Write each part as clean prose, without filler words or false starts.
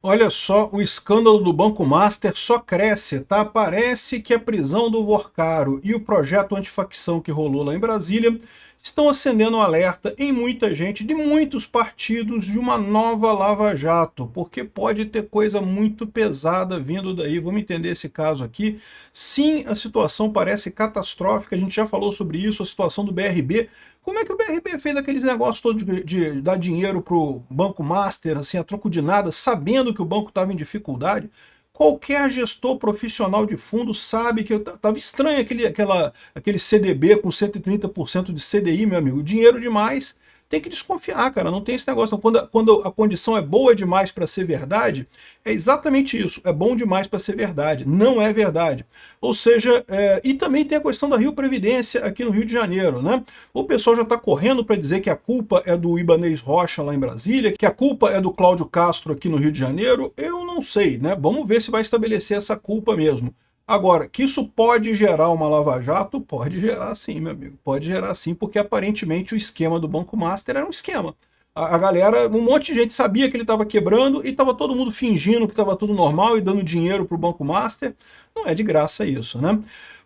Olha só, o escândalo do Banco Master só cresce, tá? Parece que a prisão do Vorcaro e o projeto antifacção que rolou lá em Brasília estão acendendo um alerta em muita gente, de muitos partidos, de uma nova Lava Jato, porque pode ter coisa muito pesada vindo daí. Vamos entender esse caso aqui. Sim, a situação parece catastrófica, a gente já falou sobre isso, a situação do BRB. Como é que o BRB fez aqueles negócios todos de dar dinheiro para o Banco Master, assim, a troco de nada, sabendo que o banco estava em dificuldade? Qualquer gestor profissional de fundo sabe que estava estranho aquele CDB com 130% de CDI, meu amigo. Dinheiro demais, tem que desconfiar, cara. Não tem esse negócio. Não. Quando a condição é boa demais para ser verdade, é exatamente isso. É bom demais para ser verdade. Não é verdade. Ou seja, e também tem a questão da Rio Previdência aqui no Rio de Janeiro, né? O pessoal já está correndo para dizer que a culpa é do Ibanez Rocha lá em Brasília, que a culpa é do Cláudio Castro aqui no Rio de Janeiro. Eu não sei, né? Vamos ver se vai estabelecer essa culpa mesmo. Agora, que isso pode gerar uma lava-jato? Pode gerar sim, meu amigo. Pode gerar sim, porque aparentemente o esquema do Banco Master era um esquema. A galera, um monte de gente sabia que ele estava quebrando e estava todo mundo fingindo que estava tudo normal e dando dinheiro para o Banco Master. Não é de graça isso, né?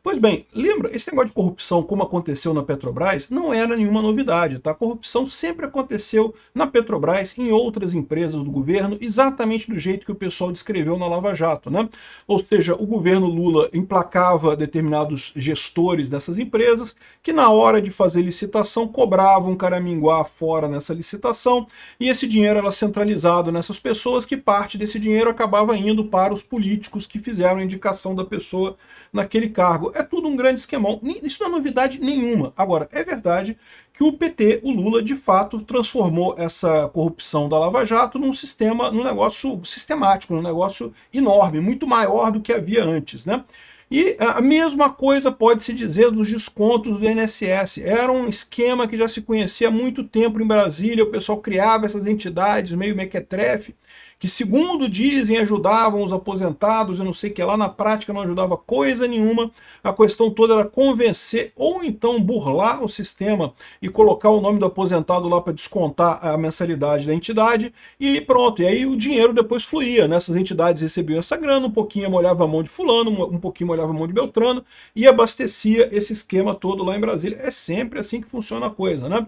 Pois bem, lembra, esse negócio de corrupção, como aconteceu na Petrobras, não era nenhuma novidade, tá? A corrupção sempre aconteceu na Petrobras, em outras empresas do governo, exatamente do jeito que o pessoal descreveu na Lava Jato, né? Ou seja, o governo Lula emplacava determinados gestores dessas empresas, que na hora de fazer licitação cobravam um caraminguá fora nessa licitação, e esse dinheiro era centralizado nessas pessoas, que parte desse dinheiro acabava indo para os políticos que fizeram a indicação da pessoa naquele cargo. É tudo um grande esquemão. Isso não é novidade nenhuma. Agora, é verdade que o PT, o Lula, de fato, transformou essa corrupção da Lava Jato num sistema, num negócio sistemático, num negócio enorme, muito maior do que havia antes, né? E a mesma coisa pode-se dizer dos descontos do INSS. Era um esquema que já se conhecia há muito tempo em Brasília, o pessoal criava essas entidades meio mequetrefe, que segundo dizem ajudavam os aposentados, eu não sei o que lá, na prática não ajudava coisa nenhuma. A questão toda era convencer ou então burlar o sistema e colocar o nome do aposentado lá para descontar a mensalidade da entidade e pronto. E aí o dinheiro depois fluía, né? Essas entidades recebiam essa grana, um pouquinho molhava a mão de fulano, um pouquinho molhava a mão de Beltrano e abastecia esse esquema todo lá em Brasília. É sempre assim que funciona a coisa, né?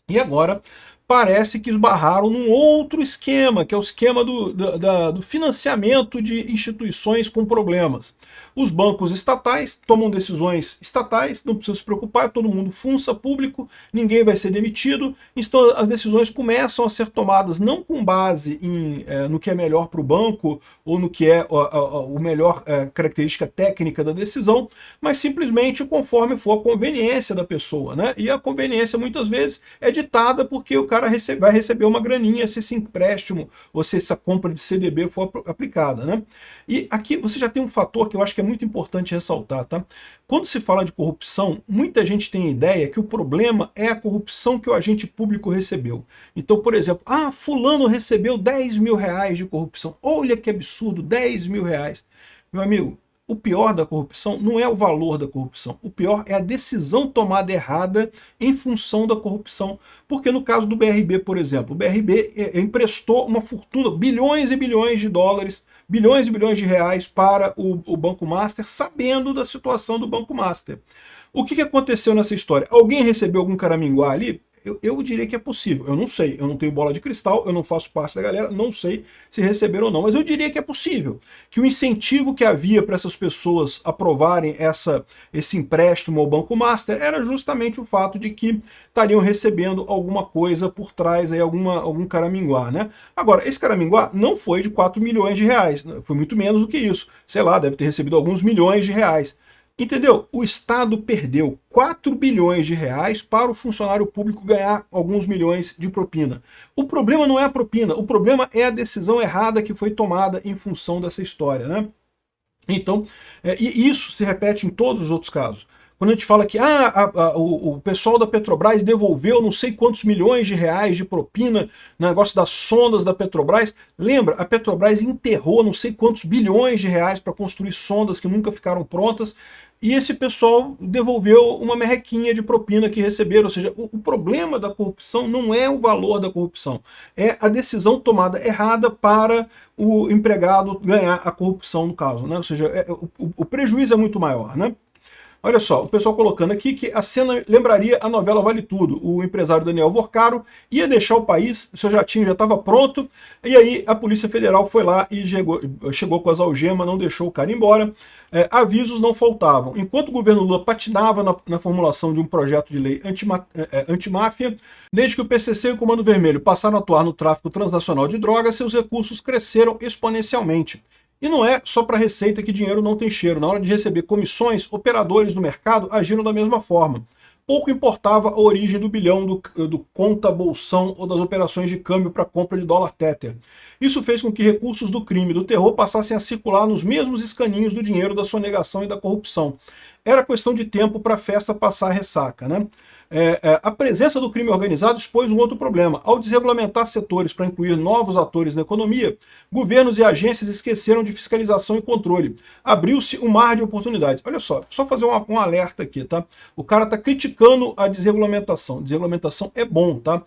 E agora parece que esbarraram num outro esquema, que é o esquema do financiamento de instituições com problemas. Os bancos estatais tomam decisões estatais, não precisa se preocupar, todo mundo funça público, ninguém vai ser demitido, então as decisões começam a ser tomadas não com base no que é melhor para o banco ou no que é o melhor característica técnica da decisão, mas simplesmente conforme for a conveniência da pessoa, né? E a conveniência muitas vezes é ditada porque o cara vai receber uma graninha se esse empréstimo ou se essa compra de CDB for aplicada, né? E aqui você já tem um fator que eu acho que é muito importante ressaltar, tá? Quando se fala de corrupção, muita gente tem a ideia que o problema é a corrupção que o agente público recebeu. Então, por exemplo, fulano recebeu 10 mil reais de corrupção. Olha que absurdo, 10 mil reais. Meu amigo, o pior da corrupção não é o valor da corrupção. O pior é a decisão tomada errada em função da corrupção. Porque no caso do BRB, por exemplo, o BRB emprestou uma fortuna, bilhões e bilhões de dólares, bilhões e bilhões de reais para o Banco Master, sabendo da situação do Banco Master. O que aconteceu nessa história? Alguém recebeu algum caraminguá ali? Eu diria que é possível. Eu não sei, eu não tenho bola de cristal, eu não faço parte da galera, não sei se receberam ou não, mas eu diria que é possível. Que o incentivo que havia para essas pessoas aprovarem esse empréstimo ao Banco Master era justamente o fato de que estariam recebendo alguma coisa por trás, aí, algum caraminguá, né? Agora, esse caraminguá não foi de 4 milhões de reais, foi muito menos do que isso. Sei lá, deve ter recebido alguns milhões de reais. Entendeu? O Estado perdeu 4 bilhões de reais para o funcionário público ganhar alguns milhões de propina. O problema não é a propina, o problema é a decisão errada que foi tomada em função dessa história, né? Então, e isso se repete em todos os outros casos. Quando a gente fala que o pessoal da Petrobras devolveu não sei quantos milhões de reais de propina no negócio das sondas da Petrobras, lembra, a Petrobras enterrou não sei quantos bilhões de reais para construir sondas que nunca ficaram prontas, e esse pessoal devolveu uma merrequinha de propina que receberam. Ou seja, o problema da corrupção não é o valor da corrupção, é a decisão tomada errada para o empregado ganhar a corrupção no caso, né? Ou seja, o prejuízo é muito maior, né? Olha só, o pessoal colocando aqui que a cena lembraria a novela Vale Tudo. O empresário Daniel Vorcaro ia deixar o país, seu jatinho já estava pronto, e aí a Polícia Federal foi lá e chegou com as algemas, não deixou o cara embora. Avisos não faltavam. Enquanto o governo Lula patinava na formulação de um projeto de lei antimáfia, desde que o PCC e o Comando Vermelho passaram a atuar no tráfico transnacional de drogas, seus recursos cresceram exponencialmente. E não é só para a Receita que dinheiro não tem cheiro. Na hora de receber comissões, operadores do mercado agiram da mesma forma. Pouco importava a origem do bilhão do conta bolsão ou das operações de câmbio para compra de dólar tether. Isso fez com que recursos do crime e do terror passassem a circular nos mesmos escaninhos do dinheiro da sonegação e da corrupção. Era questão de tempo para a festa passar a ressaca, né? A presença do crime organizado expôs um outro problema. Ao desregulamentar setores para incluir novos atores na economia, governos e agências esqueceram de fiscalização e controle. Abriu-se um mar de oportunidades. Olha só fazer um alerta aqui, tá? O cara está criticando a desregulamentação. Desregulamentação é bom, tá?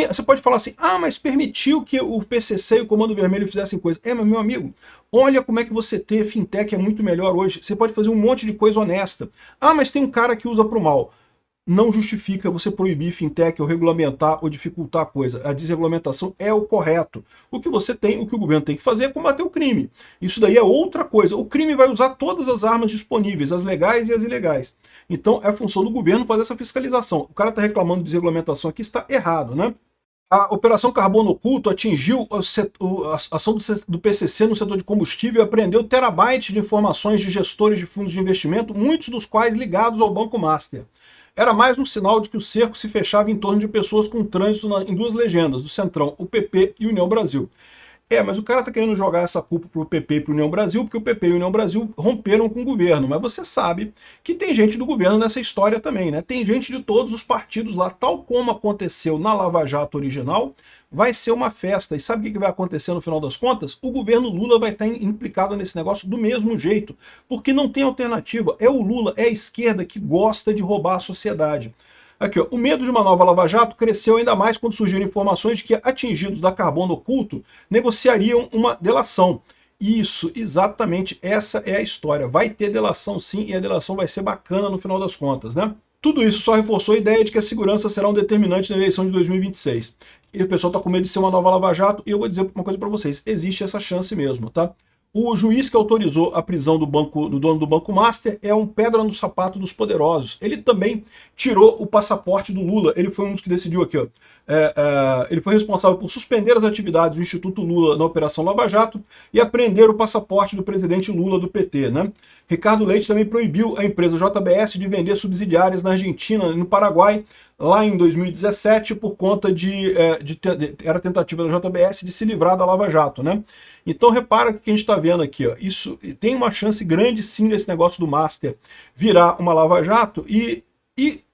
Você pode falar assim, mas permitiu que o PCC e o Comando Vermelho fizessem coisa. Mas meu amigo, olha como é que você ter fintech é muito melhor hoje. Você pode fazer um monte de coisa honesta. Mas tem um cara que usa para o mal. Não justifica você proibir fintech ou regulamentar ou dificultar a coisa. A desregulamentação é o correto. O que o governo tem que fazer é combater o crime. Isso daí é outra coisa. O crime vai usar todas as armas disponíveis, as legais e as ilegais. Então é a função do governo fazer essa fiscalização. O cara está reclamando de desregulamentação aqui, está errado, né? A Operação Carbono Oculto atingiu a ação do PCC no setor de combustível e apreendeu terabytes de informações de gestores de fundos de investimento, muitos dos quais ligados ao Banco Master. Era mais um sinal de que o cerco se fechava em torno de pessoas com trânsito em duas legendas, do Centrão, o PP e União Brasil. Mas o cara tá querendo jogar essa culpa pro PP e pro União Brasil, porque o PP e a União Brasil romperam com o governo. Mas você sabe que tem gente do governo nessa história também, né? Tem gente de todos os partidos lá, tal como aconteceu na Lava Jato original, vai ser uma festa. E sabe o que vai acontecer no final das contas? O governo Lula vai estar implicado nesse negócio do mesmo jeito, porque não tem alternativa. É o Lula, é a esquerda que gosta de roubar a sociedade. Aqui, ó, o medo de uma nova Lava Jato cresceu ainda mais quando surgiram informações de que atingidos da Carbono Oculto negociariam uma delação. Isso, exatamente, essa é a história. Vai ter delação sim, e a delação vai ser bacana no final das contas, né? Tudo isso só reforçou a ideia de que a segurança será um determinante na eleição de 2026. E o pessoal está com medo de ser uma nova Lava Jato, e eu vou dizer uma coisa para vocês, existe essa chance mesmo, tá? O juiz que autorizou a prisão do dono do Banco Master é um pedra no sapato dos poderosos. Ele também tirou o passaporte do Lula. Ele foi um dos que decidiu aqui, ó. Ele foi responsável por suspender as atividades do Instituto Lula na Operação Lava Jato e apreender o passaporte do presidente Lula do PT, né? Ricardo Leite também proibiu a empresa JBS de vender subsidiárias na Argentina e no Paraguai, lá em 2017, por conta era tentativa da JBS de se livrar da Lava Jato, né? Então repara que a gente está vendo aqui, ó, isso tem uma chance grande sim desse negócio do Master virar uma Lava Jato e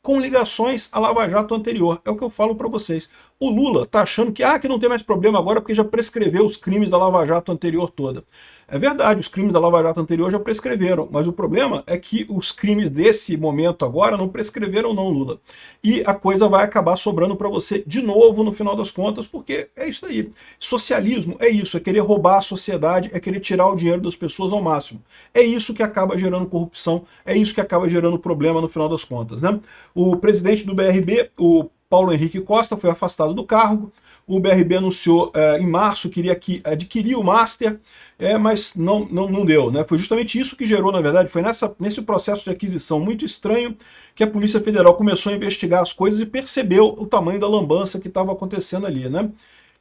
com ligações à Lava Jato anterior. É o que eu falo para vocês. O Lula tá achando que não tem mais problema agora porque já prescreveu os crimes da Lava Jato anterior toda. É verdade, os crimes da Lava Jato anterior já prescreveram, mas o problema é que os crimes desse momento agora não prescreveram não, Lula. E a coisa vai acabar sobrando para você de novo no final das contas, porque é isso aí. Socialismo é isso, é querer roubar a sociedade, é querer tirar o dinheiro das pessoas ao máximo. É isso que acaba gerando corrupção, é isso que acaba gerando problema no final das contas, né? O presidente do BRB, o Paulo Henrique Costa, foi afastado do cargo. O BRB anunciou em março que iria adquirir o Master, mas não deu, né? Foi justamente isso que gerou, na verdade, foi nesse processo de aquisição muito estranho que a Polícia Federal começou a investigar as coisas e percebeu o tamanho da lambança que estava acontecendo ali, né?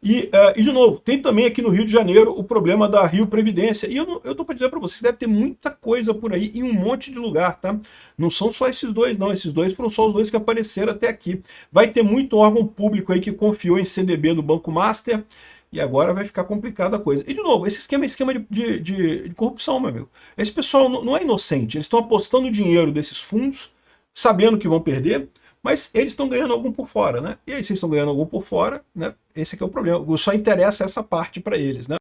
E, de novo, tem também aqui no Rio de Janeiro o problema da Rio Previdência. E eu estou para dizer para vocês, deve ter muita coisa por aí em um monte de lugar, tá? Não são só esses dois, não. Esses dois foram só os dois que apareceram até aqui. Vai ter muito órgão público aí que confiou em CDB do Banco Master e agora vai ficar complicada a coisa. E, de novo, esse esquema é esquema de corrupção, meu amigo. Esse pessoal não é inocente. Eles estão apostando o dinheiro desses fundos, sabendo que vão perder, mas eles estão ganhando algum por fora, né? E aí, vocês estão ganhando algum por fora, né? Esse aqui é o problema. Só interessa essa parte para eles, né?